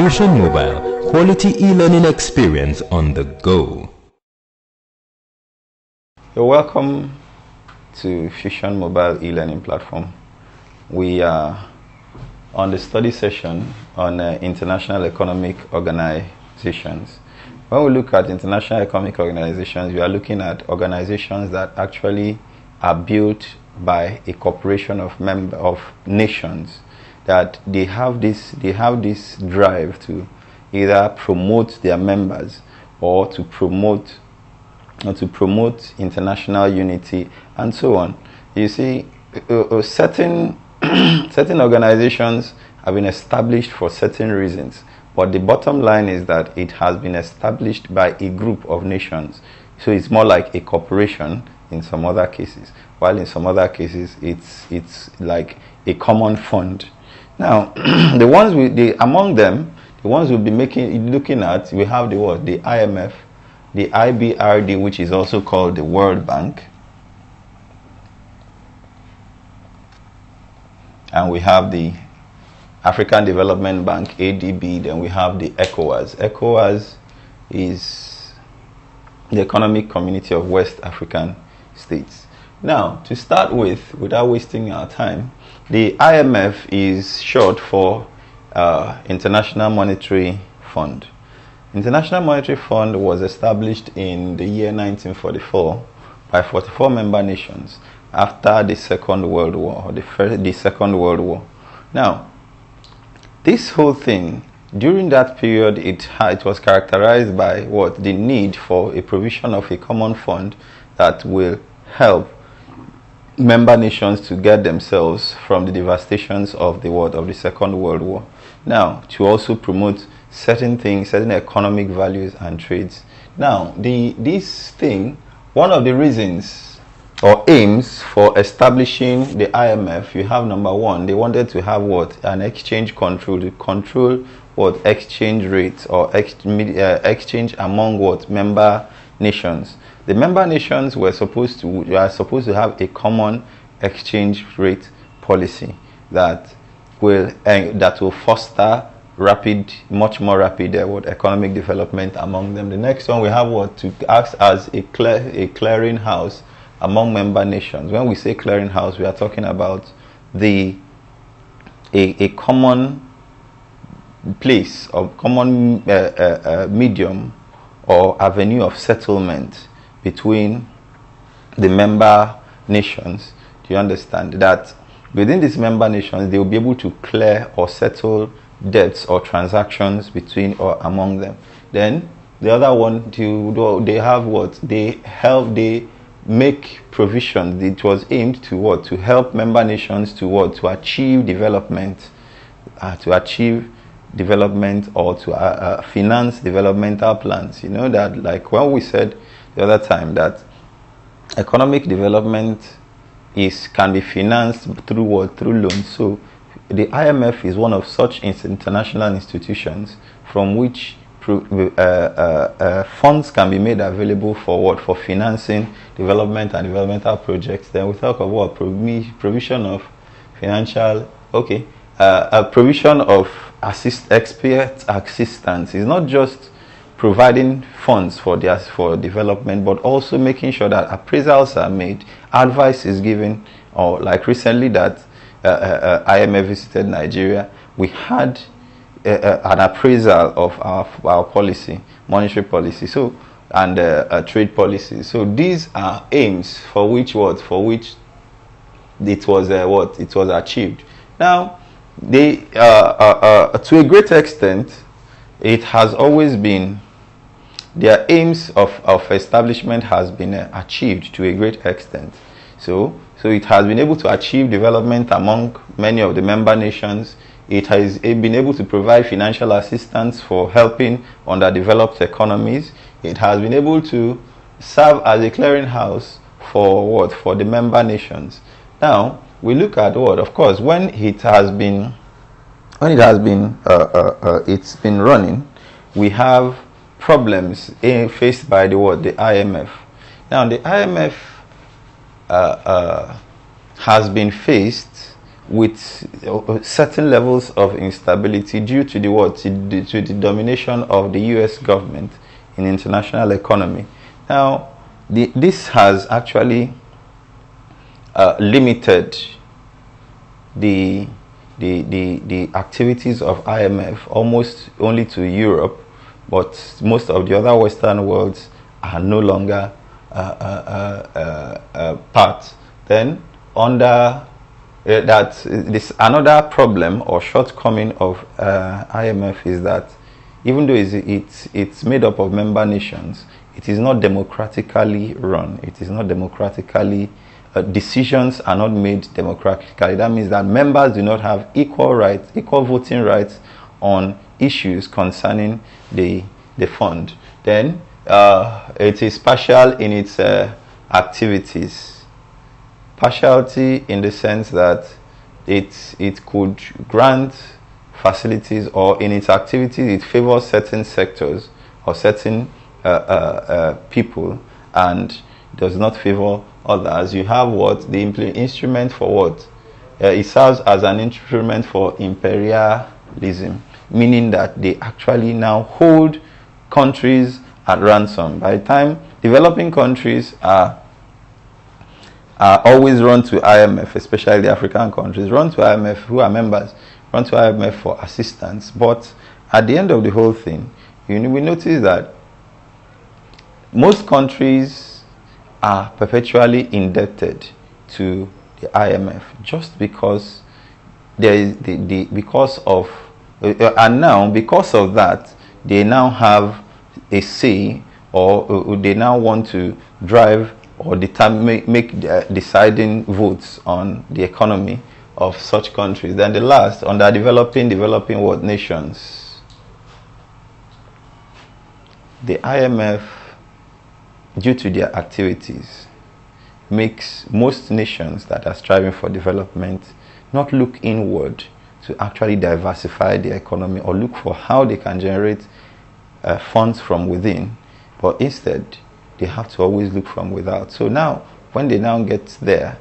Fusion Mobile, quality e-learning experience on the go. You're welcome to Fusion Mobile e-learning platform. We are on the study session on international economic organizations. When we look at international economic organizations, we are looking at organizations that actually are built by a corporation of nations, that they have this drive to either promote their members or to promote international unity and so on. You see, certain organizations have been established for certain reasons, but the bottom line is that it has been established by a group of nations. So it's more like a corporation in some other cases, while in some other cases it's like a common fund. Now, among them, the ones we'll be looking at, we have the IMF, the IBRD, which is also called the World Bank, and we have the African Development Bank, ADB. Then we have the ECOWAS. ECOWAS is the Economic Community of West African States. Now, to start with, without wasting our time, the IMF is short for International Monetary Fund. International Monetary Fund was established in the year 1944 by 44 member nations after the Second World War, or the Second World War. Now, this whole thing, during that period, it was characterized by the need for a provision of a common fund that will help member nations to get themselves from the devastations of the Second World War. Now, to also promote certain things, certain economic values and trades. Now, one of the reasons or aims for establishing the IMF, you have number one, they wanted to have an exchange control, to control exchange rates or exchange among member nations. The member nations were supposed to have a common exchange rate policy that will foster much more rapid economic development among them. The next one we have to act as a clearing house among member nations. When we say clearing house, we are talking about a common place or common medium or avenue of settlement between the member nations. Do you understand that within these member nations they will be able to clear or settle debts or transactions between or among them? Then the other one, they make provisions. It was aimed to help member nations to achieve development, or to finance developmental plans. You know that, like when we said the other time, that economic development can be financed through loans. So the IMF is one of such international institutions from which funds can be made available for financing development and developmental projects. Then we talk about provision of financial, provision of expert assistance. It's not just providing funds for development, but also making sure that appraisals are made, advice is given. Or like recently that IMF visited Nigeria, we had an appraisal of our policy, monetary policy, and trade policy. So these are aims for which it was achieved. Now, to a great extent, it has always been, their aims of establishment has been achieved to a great extent. So it has been able to achieve development among many of the member nations. It has been able to provide financial assistance for helping underdeveloped economies. It has been able to serve as a clearinghouse for the member nations. Now we look at of course, when it's been running, we have problems faced by the IMF. Now the IMF has been faced with certain levels of instability due to the what? To the domination of the US government in international economy. Now, this has actually limited the activities of IMF almost only to Europe, but most of the other Western worlds are no longer part. Then under that, this another problem or shortcoming of IMF is that even though it's made up of member nations, it is not democratically run. It is not democratically decisions are not made democratically. That means that members do not have equal rights, equal voting rights on issues concerning the fund. Then it is partial in its activities. Partiality in the sense that it could grant facilities, or in its activities it favors certain sectors or certain people and does not favor others. You have what? The instrument for what? It serves as an instrument for imperialism, meaning that they actually now hold countries at ransom. By the time developing countries are always run to IMF, especially the African countries, run to IMF, who are members, run to IMF for assistance. But at the end of the whole thing, we notice that most countries are perpetually indebted to the IMF just because there is because of that they now have a say, or they now want to drive or make deciding votes on the economy of such countries. Then the last, under developing what nations, the IMF, due to their activities, makes most nations that are striving for development not look inward to actually diversify the economy or look for how they can generate funds from within, but instead they have to always look from without. So now, when they now get there,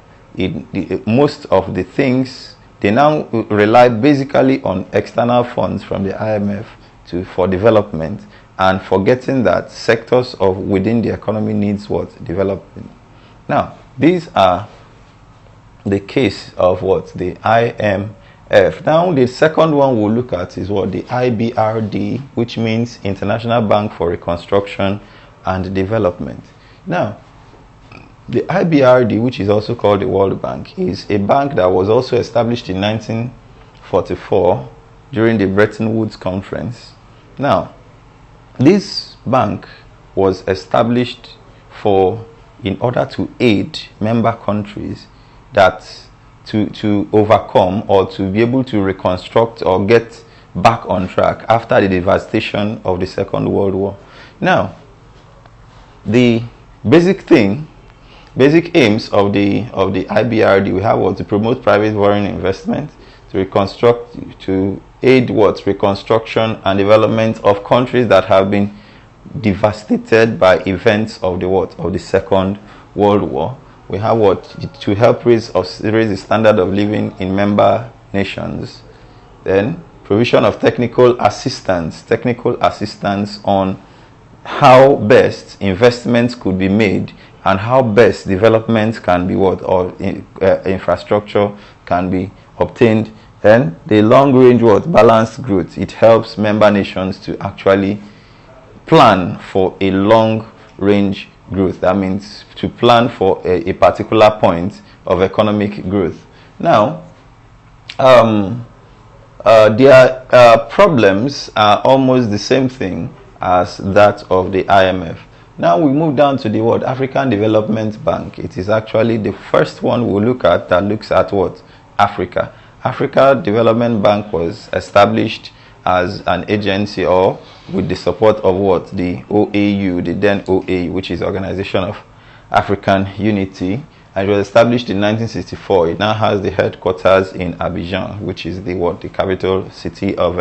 most of the things, they now rely basically on external funds from the IMF for development, and forgetting that sectors of within the economy needs what? Development. Now, these are the case of what? The IMF. Now, the second one we'll look at is what? The IBRD, which means International Bank for Reconstruction and Development. Now, the IBRD, which is also called the World Bank, is a bank that was also established in 1944 during the Bretton Woods Conference. Now, this bank was established in order to aid member countries to overcome or to be able to reconstruct or get back on track after the devastation of the Second World War. Now, the basic aims of the IBRD, we have what? To promote private foreign investment, to aid what? Reconstruction and development of countries that have been devastated by events of the Second World War. We have what? To help raise the standard of living in member nations. Then provision of technical assistance on how best investments could be made and how best development can be infrastructure can be obtained. Then the long-range balanced growth. It helps member nations to actually plan for a long-range growth. That means to plan for a particular point of economic growth. Now, their problems are almost the same thing as that of the IMF. Now we move down to the African Development Bank. It is actually the first one we'll look at that looks at what? Africa. Africa Development Bank was established as an agency or with the support of what? The OAU, the then OAU, which is Organization of African Unity. And it was established in 1964. It now has the headquarters in Abidjan, which is the capital city of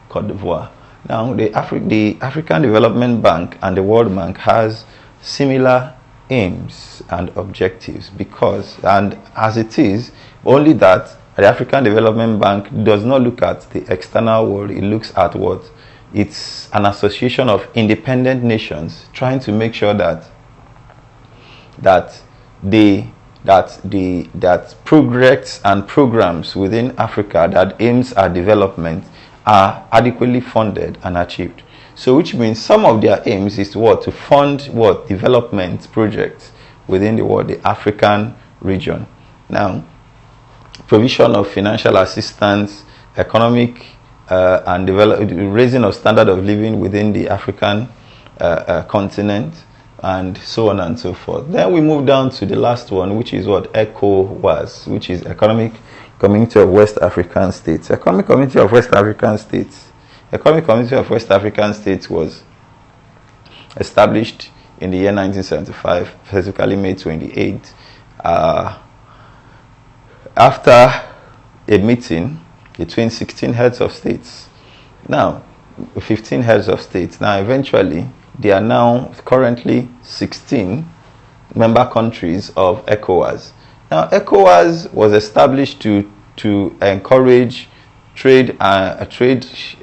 Côte d'Ivoire. Now, the African Development Bank and the World Bank has similar aims and objectives because, and as it is, only that The African Development Bank does not look at the external world. It looks at what? It's an association of independent nations trying to make sure that projects and programs within Africa that aims at development are adequately funded and achieved. So which means some of their aims is what? To fund what? Development projects within the world, the African region. Now, provision of financial assistance, economic and raising of standard of living within the African continent, and so on and so forth. Then we move down to the last one, which is what? ECOWAS, which is Economic Community of West African States. Economic Community of West African States. Economic Community of West African States was established in the year 1975, specifically May 28, after a meeting between 16 heads of states. Now, 15 heads of states. Now, eventually, they are now currently 16 member countries of ECOWAS. Now, ECOWAS was established to encourage trade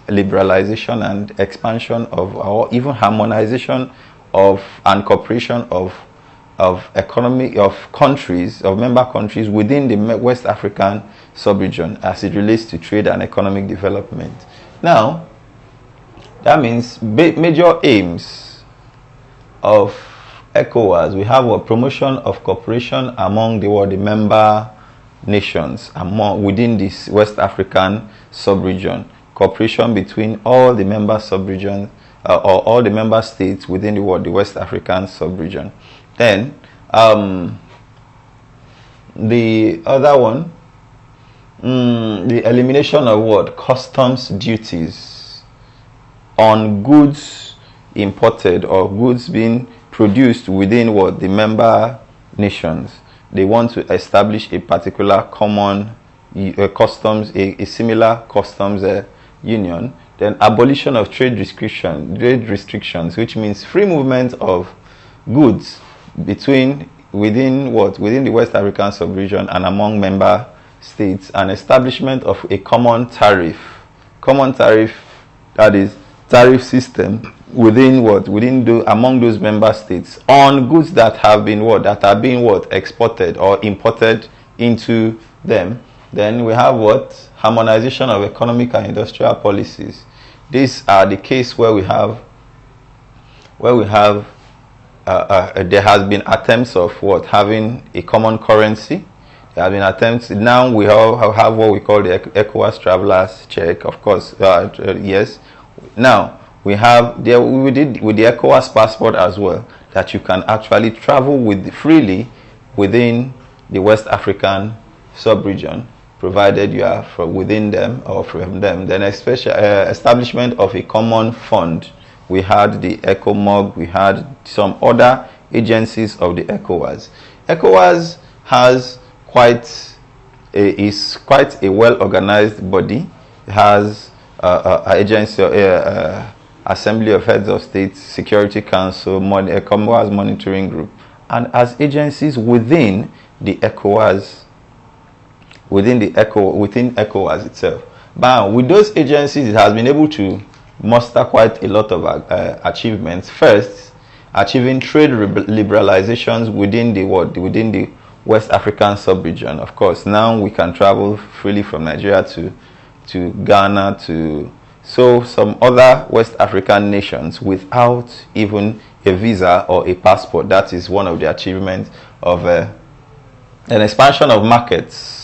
liberalization and expansion of, or even harmonization of and cooperation of countries, of member countries within the West African sub-region as it relates to trade and economic development. Now, that means major aims of ECOWAS. We have a promotion of cooperation among the member nations within this West African sub-region. Cooperation between all the member sub-regions or all the member states within the West African sub-region. Then the other one, the elimination of what? Customs duties on goods imported or goods being produced within what? The member nations. They want to establish a particular common customs, a similar customs union. Then abolition of trade restrictions, which means free movement of goods within the West African sub-region and among member states, and establishment of a common tariff, that is tariff system among those member states on goods that have been exported or imported into them. Then we have harmonization of economic and industrial policies. These are the case where we have there has been attempts of having a common currency. There have been attempts. Now we have what we call the ECOWAS travelers check, of course. Yes. Now we have we did with the ECOWAS passport as well, that you can actually travel freely within the West African sub-region, provided you are from within them or from them. Then especially establishment of a common fund. We had the ECOMOG, we had some other agencies of the ECOWAS. ECOWAS is quite a well-organized body. It has agency, Assembly of Heads of States, Security Council, ECOWAS Monitoring Group, and as agencies within the ECOWAS, within ECOWAS itself. But with those agencies, it has been able to muster quite a lot of achievements. First, achieving trade liberalizations within the West African sub-region. Of course, now we can travel freely from Nigeria to Ghana to some other West African nations without even a visa or a passport. That is one of the achievements of an expansion of markets.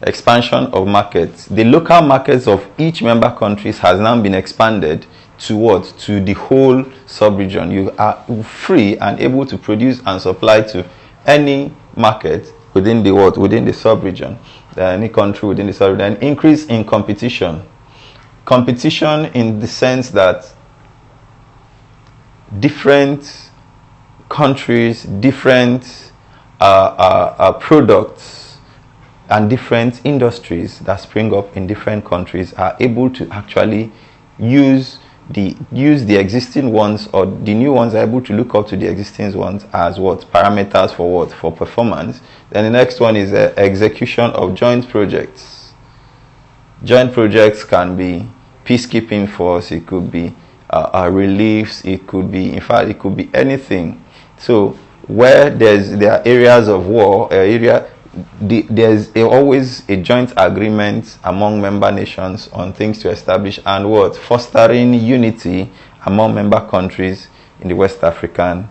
The local markets of each member countries has now been expanded to the whole sub-region. You are free and able to produce and supply to any market within the sub-region, any country within the sub-region. An increase in competition in the sense that different countries, different products and different industries that spring up in different countries are able to actually use use the existing ones, or the new ones are able to look up to the existing ones as what? Parameters for what? For performance. Then the next one is execution of joint projects. Joint projects can be peacekeeping force, it could be reliefs, it could be, in fact, it could be anything. So where there are areas of war, there's always a joint agreement among member nations on things to establish and what? Fostering unity among member countries in the West African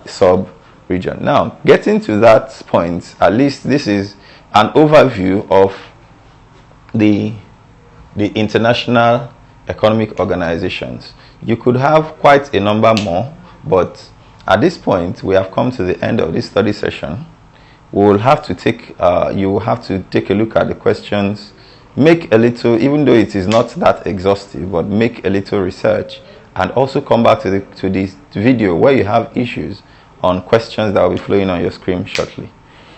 sub-region. Now, getting to that point, at least this is an overview of the international economic organizations. You could have quite a number more, but at this point, we have come to the end of this study session. We will have to take, you will have to take a look at the questions, make a little, even though it is not that exhaustive, but make a little research, and also come back to this video where you have issues on questions that will be flowing on your screen shortly.